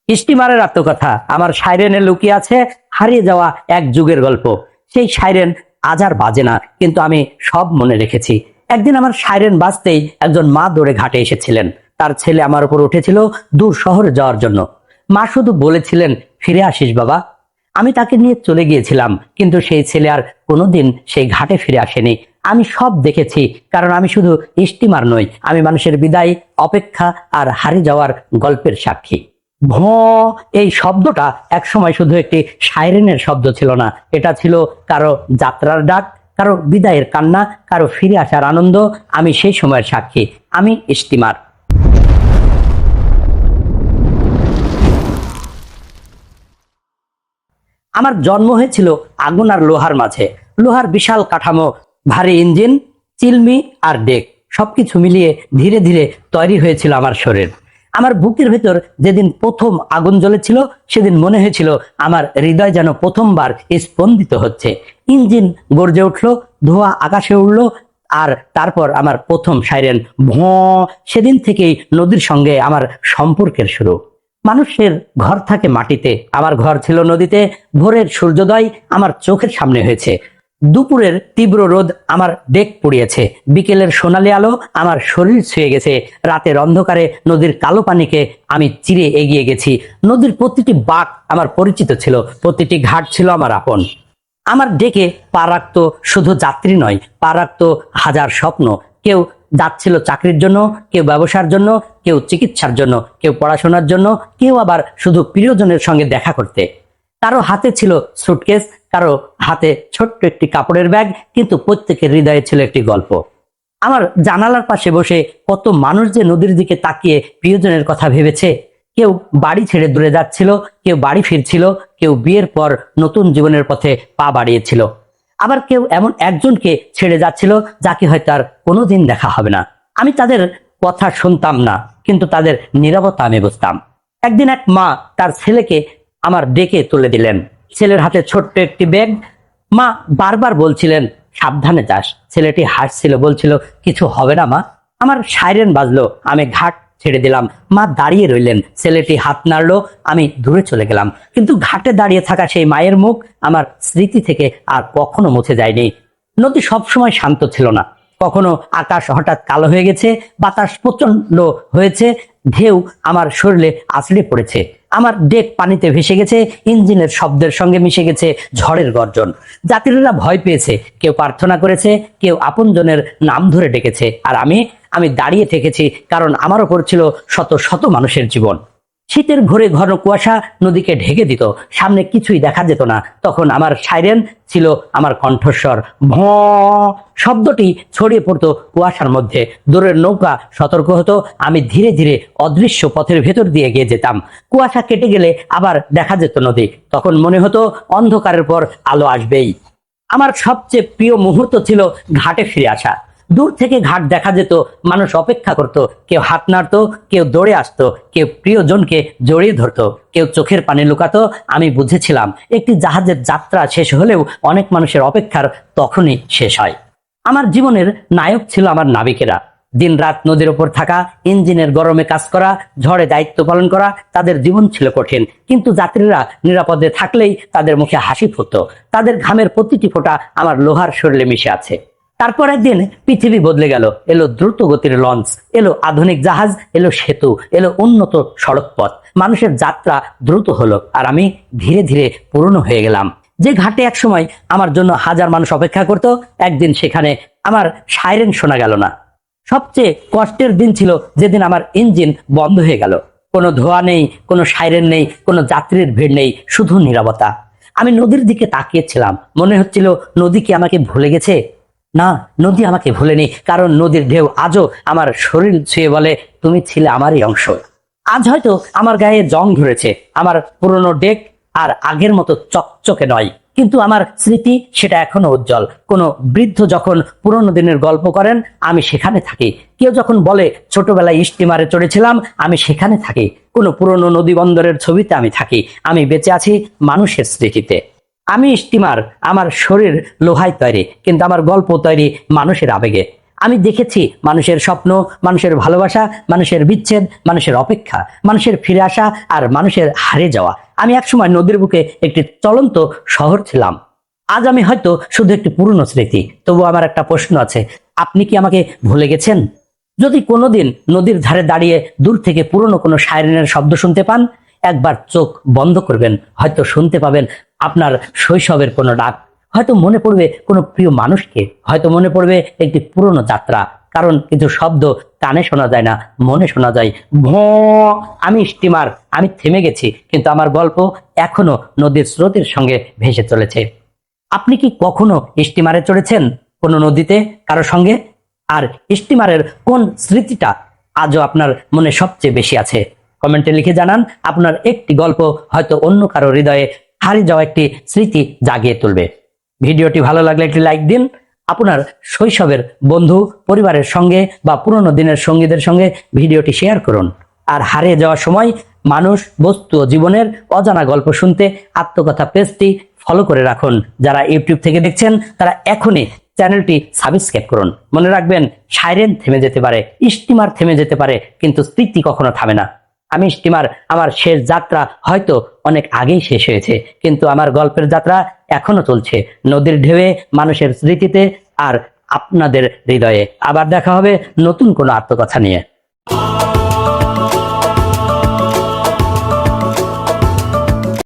স্টিমারের আত্মকথা। আমার সাইরেনে লুকিয়ে আছে হারিয়ে যাওয়া এক যুগের গল্প। সেই সাইরেন আজ আর বাজে না, কিন্তু আমি সব মনে রেখেছি। একদিন আমার সাইরেন বাজতেই একজন মা দৌড়ে ঘাটে এসেছিলেন। তার ছেলে আমার উপর উঠেছিল দূর শহরে যাওয়ার জন্য। মা শুধু বলেছিলেন, ফিরে আসিস বাবা। আমি তাকে নিয়ে চলে গিয়েছিলাম, কিন্তু সেই ছেলে আর কোনোদিন সেই ঘাটে ফিরে আসেনি। আমি সব দেখেছি, কারণ আমি শুধু স্টিমার নই, আমি মানুষের বিদায়, অপেক্ষা আর হারিয়ে যাওয়ার গল্পের সাক্ষী। ভ এই শব্দটা একসময় শুধু একটি সাইরেনের শব্দ ছিল না, এটা ছিল কারো যাত্রার ডাক, কারো বিদায়ের কান্না, কারো ফিরে আসার আনন্দ। আমি সেই সময়ের সাক্ষী, আমি স্টিমার। আমার জন্ম হয়েছিল আগুন আর লোহার মাঝে। লোহার বিশাল কাঠামো, ভারী ইঞ্জিন, চিলমি আর ডেক, সবকিছু মিলিয়ে ধীরে ধীরে তৈরি হয়েছিল আমার শরীর। আমার বুকের ভেতর যেদিন প্রথম আগুন জ্বলেছিল, সেদিন মনে হয়েছিল আমার হৃদয় যেন প্রথমবার স্পন্দিত হচ্ছে। ইঞ্জিন গর্জে উঠলো, ধোঁয়া আকাশে উড়লো, আর তারপর আমার প্রথম সাইরেন ভ। সেদিন থেকেই নদীর সঙ্গে আমার সম্পর্কের শুরু। মানুষের ঘর থাকে মাটিতে, আমার ঘর ছিল নদীতে। ভোরের সূর্যোদয় আমার চোখের সামনে হয়েছে, দুপুরের তীব্র রোদ আমার ডেক পুড়িয়েছে, বিকেলের সোনালি আলো আমার শরীর ছুঁয়ে গেছে, রাতের অন্ধকারে নদীর কালো পানিকে আমি চিরে এগিয়ে গেছি। নদীর প্রতিটি বাঁক আমার পরিচিত ছিল, প্রতিটি ঘাট ছিল আমার আপন। আমার ডেকে পা রাখতো শুধু যাত্রী নয়, পা রাখতো হাজার স্বপ্ন। কেউ যাচ্ছিল চাকরির জন্য, কেউ ব্যবসার জন্য, কেউ চিকিৎসার জন্য, কেউ পড়াশোনার জন্য, কেউ আবার শুধু প্রিয়জনের সঙ্গে দেখা করতে। কারো হাতে ছিল সুটকেস, কারো হাতে ছোট্ট একটি কাপড়ের ব্যাগ, কিন্তু প্রত্যেকের হৃদয়ে ছিল একটি গল্প। আমার জানালার পাশে বসে কত মানুষ যে নদীর দিকে তাকিয়ে প্রিয়জনের কথা ভেবেছে। কেউ বাড়ি ছেড়ে দূরে যাচ্ছিল, কেউ বাড়ি ফিরছিল, কেউ বিয়ের পর নতুন জীবনের পথে পা বাড়িয়েছিল। আবার কেউ এমন একজনকে ছেড়ে যাচ্ছিল যাকে হয়তো আর কোনোদিন দেখা হবে না। আমি তাদের কথা শুনতাম না, কিন্তু তাদের নীরবতা আমি বুঝতাম। একদিন এক মা তার ছেলেকে আমার ডেকে তুলে দিলেন। ছেলের হাতে ছোট্ট একটি ব্যাগ। মা বারবার বলছিলেন, সাবধানে যাস। ছেলেটি হাসছিল, বলছিল, কিছু হবে না মা। আমার সাইরেন বাজলো, আমি ঘাট ছেড়ে দিলাম। মা দাঁড়িয়ে রইলেন, ছেলেটি হাত নাড়লো, আমি দূরে চলে গেলাম। কিন্তু ঘাটে দাঁড়িয়ে থাকা সেই মায়ের মুখ আমার স্মৃতি থেকে আর কখনো মুছে যায়নি। নদী সবসময় শান্ত ছিল না, কখনো আকাশ হঠাৎ কালো হয়ে গেছে, বাতাস প্রচন্ড হয়েছে, ঢেউ আমার শরীরে আছড়ে পড়েছে। আমার ডেক পানিতে ভেসে গেছে, ইঞ্জিনের শব্দের সঙ্গে মিশে গেছে ঝড়ের গর্জন। যাত্রীরা ভয় পেয়েছে, কেউ প্রার্থনা করেছে, কেউ আপনজনের নাম ধরে ডেকেছে, আর আমি দাঁড়িয়ে থেকেছি, কারণ আমার ওপর ছিল শত শত মানুষের জীবন। শীতের ভোরে ঘন কুয়াশা নদীকে ঢেকে দিত, সামনে কিছুই দেখা যেত না। তখন আমার সাইরেন ছিল আমার কণ্ঠস্বর। ভ শব্দটি ছড়িয়ে পড়তো কুয়াশার মধ্যে। দূরের নৌকা সতর্ক হতো, আমি ধীরে ধীরে অদৃশ্য পথের ভেতর দিয়ে এগিয়ে যেতাম। কুয়াশা কেটে গেলে আবার দেখা যেত নদী, তখন মনে হতো অন্ধকারের পর আলো আসবেই। আমার সবচেয়ে প্রিয় মুহূর্ত ছিল ঘাটে ফিরে আসা। দূর থেকে ঘাট দেখা যেত, মানুষ অপেক্ষা করত, কেউ হাত নাড়তো, কেউ দৌড়ে আসতো, কেউ প্রিয়জনকে জড়িয়ে ধরতো, কেউ চোখের পানি লুকাতো। আমি বুঝেছিলাম একটি জাহাজের যাত্রা শেষ হলেও অনেক মানুষের অপেক্ষার তখনই শেষ হয়। আমার জীবনের নায়ক ছিল আমার নাবিকেরা। দিন রাত নদীর ওপর থাকা, ইঞ্জিনের গরমে কাজ করা, ঝড়ে দায়িত্ব পালন করা। তাদের জীবন ছিল কঠিন, কিন্তু যাত্রীরা নিরাপদে থাকলেই তাদের মুখে হাসি ফুটতো। তাদের ঘামের প্রতিটি ফোঁটা আমার লোহার শরীরে মিশে আছে। তারপর একদিন পৃথিবী বদলে গেল। এলো দ্রুত গতির লঞ্চ, এলো আধুনিক জাহাজ, এলো সেতু, এলো উন্নত সড়ক পথ। মানুষের যাত্রা দ্রুত হলো, আর আমি ধীরে ধীরে পুরনো হয়ে গেলাম। যে ঘাটে একসময় আমার জন্য হাজার মানুষ অপেক্ষা করত, একদিন সেখানে আমার সাইরেন শোনা গেল না। সবচেয়ে কষ্টের দিন ছিল যেদিন আমার ইঞ্জিন বন্ধ হয়ে গেল। কোনো ধোঁয়া নেই, কোনো সাইরেন নেই, কোনো যাত্রীর ভিড় নেই, শুধু নীরবতা। আমি নদীর দিকে তাকিয়েছিলাম, মনে হচ্ছিল নদী কি আমাকে ভুলে গেছে? না, নদী আমাকে ভুলেনি, কারণ নদীর ঢেউ আজও আমার শরীর ছুঁয়ে বলে, তুমি ছিলে আমারই অংশ। আজ হয়তো আমার গায়ে জং ধরেছে, আমার পুরনো ডেক আর আগের মতো চকচকে নয়, কিন্তু আমার স্মৃতি সেটা এখনো উজ্জ্বল। কোনো বৃদ্ধ যখন পুরনো দিনের গল্প করেন, আমি সেখানে থাকি। কেউ যখন বলে ছোটবেলায় স্টিমারে চড়েছিলাম, আমি সেখানে থাকি। কোনো পুরনো নদী বন্দরের ছবিতে আমি থাকি। আমি বেঁচে আছি মানুষের স্মৃতিতে। আমি স্টিমার, আমার শরীর লোহায় তৈরি, কিন্তু আমার গল্প তৈরি মানুষের আবেগে। আমি দেখেছি মানুষের স্বপ্ন, মানুষের ভালোবাসা, মানুষের বিচ্ছেদ, মানুষের অপেক্ষা, মানুষের ফিরে আসা আর মানুষের হারিয়ে যাওয়া। আমি একসময় নদীর বুকে একটি চলন্ত শহর ছিলাম। আজ আমি হয়তো শুধু একটি পুরনো স্মৃতি। তবু আমার একটা প্রশ্ন আছে, আপনি কি আমাকে ভুলে গেছেন? যদি কোনোদিন নদীর ধারে দাঁড়িয়ে দূর থেকে পুরনো কোনো সাইরেনের শব্দ শুনতে পান, একবার চোখ বন্ধ করবেন, হয়তো শুনতে পাবেন আপনার শৈশবের কোনো ডাক, হয়তো মনে পড়বে কোনো প্রিয় মানুষকে, হয়তো মনে পড়বে একটি পুরনো যাত্রা। কারণ কিছু শব্দ কানে শোনা যায় না, মনে শোনা যায়। ভঁ। আমি স্টিমার, আমি থেমে গেছি, কিন্তু আমার গল্প এখনো নদীর স্রোতের সঙ্গে ভেসে চলেছে। আপনি কি কখনো স্টিমারে চড়েছেন কোনো নদীতে কারো সঙ্গে? আর স্টিমারের কোন স্মৃতিটা আজও আপনার মনে সবচেয়ে বেশি আছে? কমেন্টে লিখে জানান। আপনার একটি গল্প হয়তো অন্য কারো হৃদয়ে হারিয়ে যাওয়া একটি স্মৃতি জাগিয়ে তুলবে। ভিডিওটি ভালো লাগলে একটি লাইক দিন। আপনার শৈশবের বন্ধু পরিবারের সঙ্গে বা পুরনো দিনের সঙ্গীদের সঙ্গে ভিডিওটি শেয়ার করুন। আর হারিয়ে যাওয়ার সময় মানুষ, বস্তু ও জীবনের অজানা গল্প শুনতে আত্মকথা পেজটি ফলো করে রাখুন। যারা ইউটিউব থেকে দেখছেন তারা এখনই চ্যানেলটি সাবস্ক্রাইব করুন। মনে রাখবেন, সাইরেন থেমে যেতে পারে, স্টিমার থেমে যেতে পারে, কিন্তু স্মৃতি কখনো থামে না। আমি স্টিমার, আমার শেষ যাত্রা হয়তো অনেক আগেই শেষ হয়েছে, কিন্তু আমার গল্পের যাত্রা এখনো চলছে, নদীর ঢেউয়ে, মানুষের স্মৃতিতে আর আপনাদের হৃদয়ে। আবার দেখা হবে নতুন কোনো আত্মকথা নিয়ে।